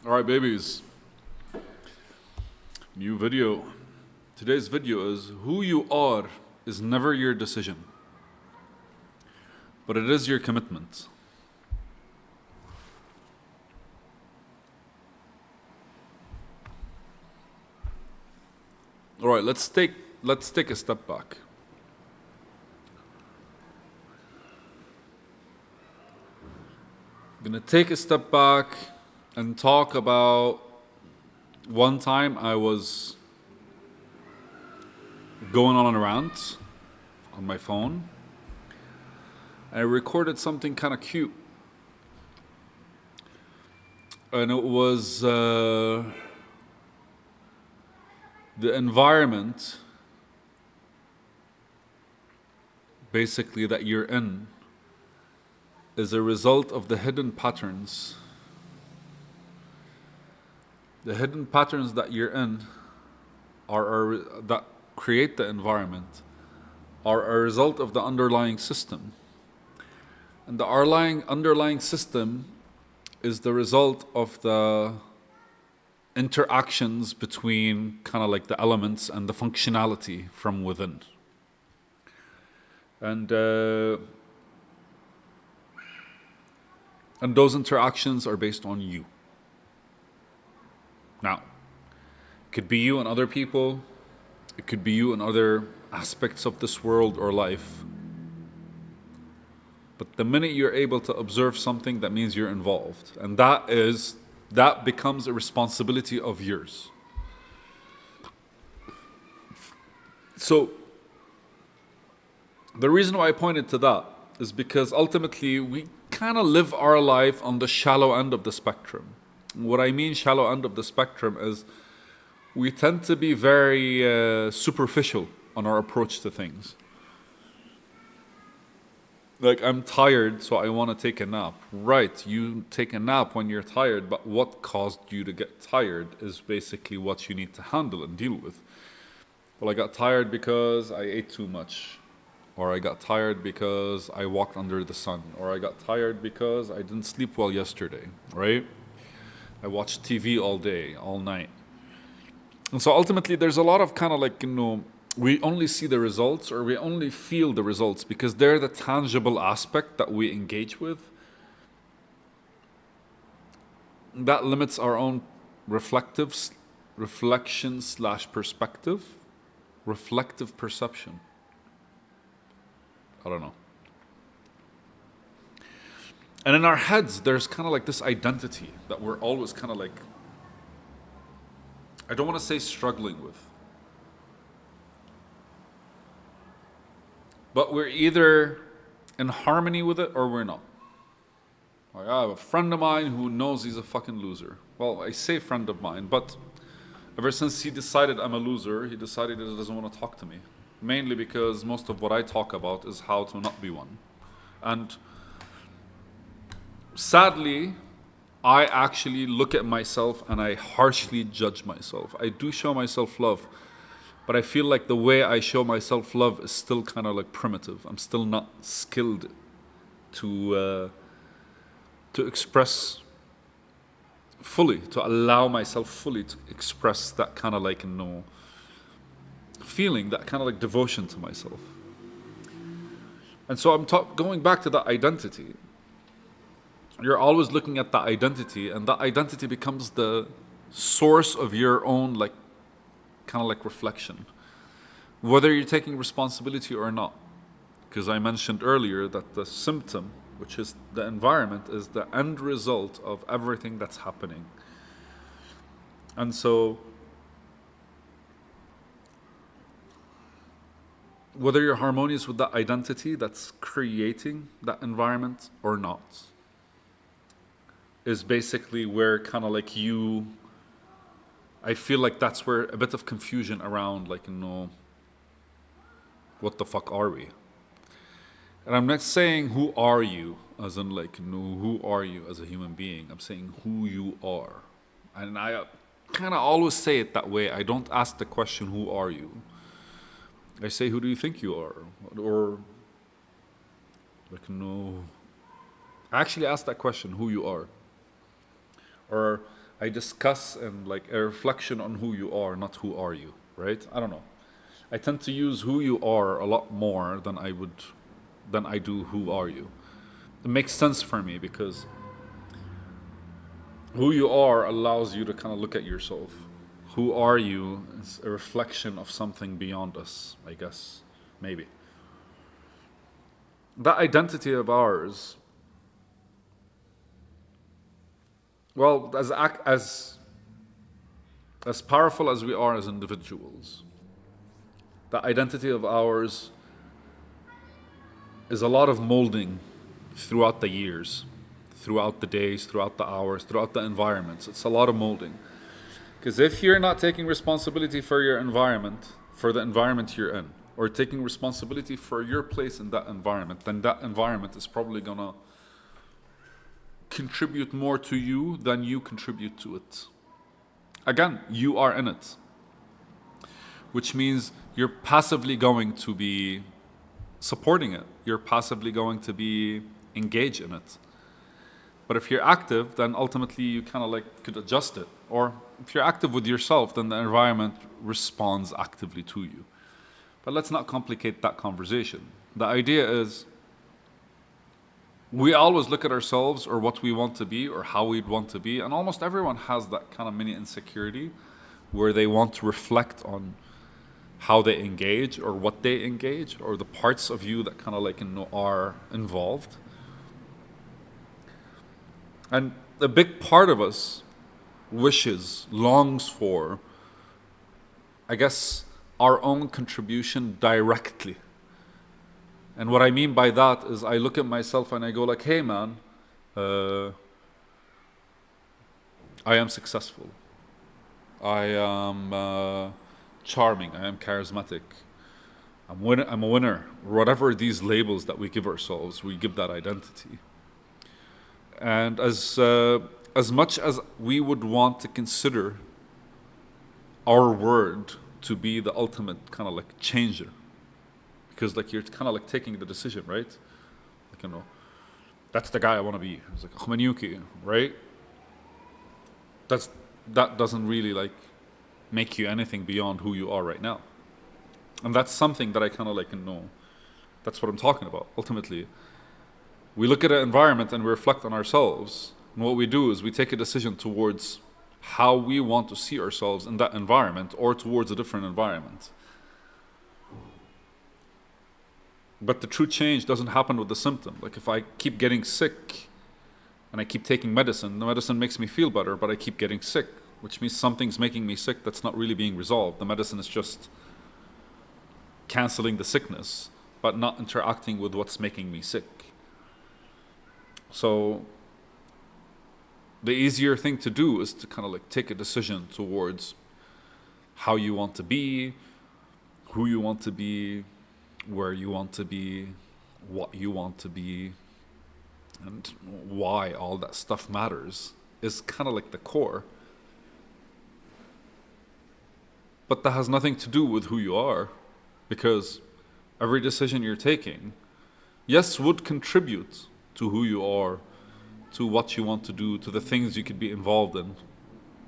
Alright, babies. New video. Today's video is who you are is never your decision, but it is your commitment. Alright, let's take a step back. I'm gonna take a step back and talk about one time I was going on a rant on my phone. I recorded something kind of cute. And it was the environment basically that you're in is a result of the hidden patterns. The hidden patterns that you're in that create the environment are a result of the underlying system. And the underlying system is the result of the interactions between kind of like the elements and the functionality from within. And those interactions are based on you. Now, it could be you and other people. It could be you and other aspects of this world or life. But the minute you're able to observe something, that means you're involved. And that becomes a responsibility of yours. So, the reason why I pointed to that is because ultimately we kind of live our life on the shallow end of the spectrum. What I mean shallow end of the spectrum is we tend to be very superficial on our approach to things. Like, I'm tired, so I want to take a nap. Right, you take a nap when you're tired, but what caused you to get tired is basically what you need to handle and deal with. Well, I got tired because I ate too much. Or I got tired because I walked under the sun. Or I got tired because I didn't sleep well yesterday, right? I watched TV all day, all night. And so ultimately there's a lot of kind of like, we only see the results or we only feel the results because they're the tangible aspect that we engage with. That limits our own reflection / perspective, reflective perception. I don't know. And in our heads, there's kind of like this identity that we're always kind of like, I don't want to say struggling with. But we're either in harmony with it or we're not. Like, I have a friend of mine who knows he's a fucking loser. Well, I say friend of mine, but ever since he decided I'm a loser, he decided he doesn't want to talk to me. Mainly because most of what I talk about is how to not be one. And sadly, I actually look at myself and I harshly judge myself. I do show myself love, but I feel like the way I show myself love is still kind of like primitive. I'm still not skilled to express fully, to allow myself fully to express that kind of like feeling, that kind of like devotion to myself. And so I'm going back to that identity. You're always looking at that identity, and that identity becomes the source of your own like kind of like reflection, whether you're taking responsibility or not. Because I mentioned earlier that the symptom, which is the environment, is the end result of everything that's happening. And so whether you're harmonious with that identity that's creating that environment or not is basically where kind of like I feel like that's where a bit of confusion around like, what the fuck are we? And I'm not saying who are you as in like, who are you as a human being? I'm saying who you are. And I kind of always say it that way. I don't ask the question, who are you? I say, who do you think you are? Or like, I actually ask that question, who you are. Or I discuss and like a reflection on who you are, not who are you, right? I don't know. I tend to use who you are a lot more than I do who are you. It makes sense for me because who you are allows you to kind of look at yourself. Who are you is a reflection of something beyond us, I guess. Maybe. That identity of ours, well, as powerful as we are as individuals, that identity of ours is a lot of molding throughout the years, throughout the days, throughout the hours, throughout the environments. It's a lot of molding. Because if you're not taking responsibility for your environment, for the environment you're in, or taking responsibility for your place in that environment, then that environment is probably going to contribute more to you than you contribute to it. Again, you are in it, which means you're passively going to be supporting it. You're passively going to be engaged in it. But if you're active, then ultimately you kind of like could adjust it. Or if you're active with yourself, then the environment responds actively to you. But let's not complicate that conversation. The idea is we always look at ourselves or what we want to be or how we'd want to be. And almost everyone has that kind of mini insecurity where they want to reflect on how they engage or what they engage or the parts of you that kind of like are involved. And a big part of us wishes, longs for, I guess, our own contribution directly. And what I mean by that is I look at myself and I go like, hey man, I am successful. I am charming. I am charismatic. I'm a winner. Whatever these labels that we give ourselves, we give that identity. And as much as we would want to consider our word to be the ultimate kind of like changer, because like you're kind of like taking the decision, right? Like, you know, that's the guy I want to be. It's like Khmanyuki, right? That doesn't really like make you anything beyond who you are right now. And that's something that I kind of like know. That's what I'm talking about. Ultimately, we look at an environment and we reflect on ourselves. And what we do is we take a decision towards how we want to see ourselves in that environment or towards a different environment. But the true change doesn't happen with the symptom. Like if I keep getting sick and I keep taking medicine, the medicine makes me feel better, but I keep getting sick, which means something's making me sick that's not really being resolved. The medicine is just canceling the sickness, but not interacting with what's making me sick. So the easier thing to do is to kind of like take a decision towards how you want to be, who you want to be, where you want to be, what you want to be, and why all that stuff matters is kind of like the core. But that has nothing to do with who you are, because every decision you're taking, yes, would contribute to who you are, to what you want to do, to the things you could be involved in.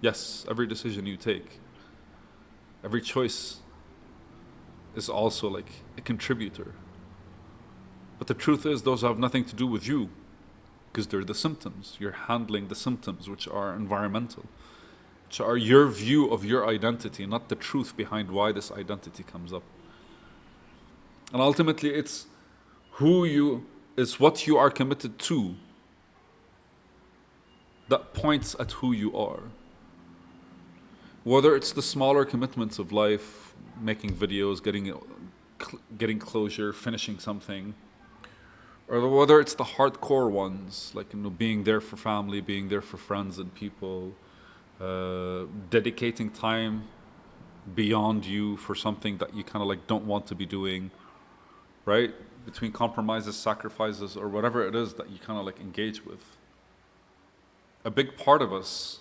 Yes, every decision you take, every choice is also like a contributor. But the truth is, those have nothing to do with you, because they're the symptoms. You're handling the symptoms, which are environmental, which are your view of your identity, not the truth behind why this identity comes up. And ultimately, it's what you are committed to that points at who you are. Whether it's the smaller commitments of life, making videos, getting closure, finishing something, or whether it's the hardcore ones, like being there for family, being there for friends and people, dedicating time beyond you for something that you kind of like don't want to be doing, right? Between compromises, sacrifices, or whatever it is that you kind of like engage with. A big part of us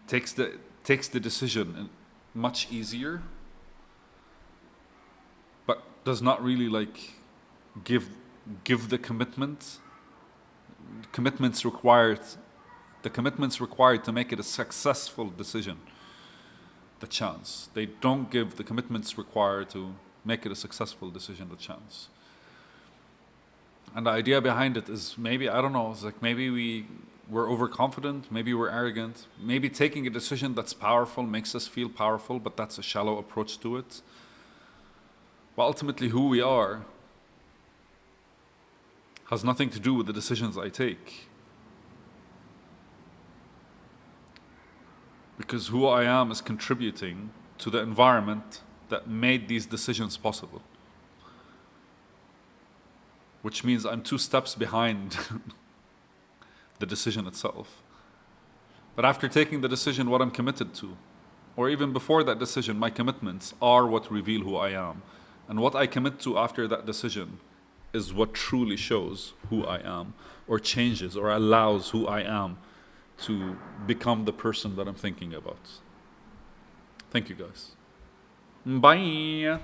takes the decision much easier, but does not really like give the commitments required the commitments required to make it a successful decision the chance. They don't give the commitments required to make it a successful decision the chance. And the idea behind it is maybe, I don't know, it's like maybe we're overconfident, maybe we're arrogant, maybe taking a decision that's powerful makes us feel powerful, but that's a shallow approach to it. But ultimately, who we are has nothing to do with the decisions I take. Because who I am is contributing to the environment that made these decisions possible. Which means I'm 2 steps behind the decision itself. But after taking the decision, what I'm committed to, or even before that decision, my commitments are what reveal who I am. And what I commit to after that decision is what truly shows who I am, or changes, or allows who I am to become the person that I'm thinking about. Thank you guys. Bye.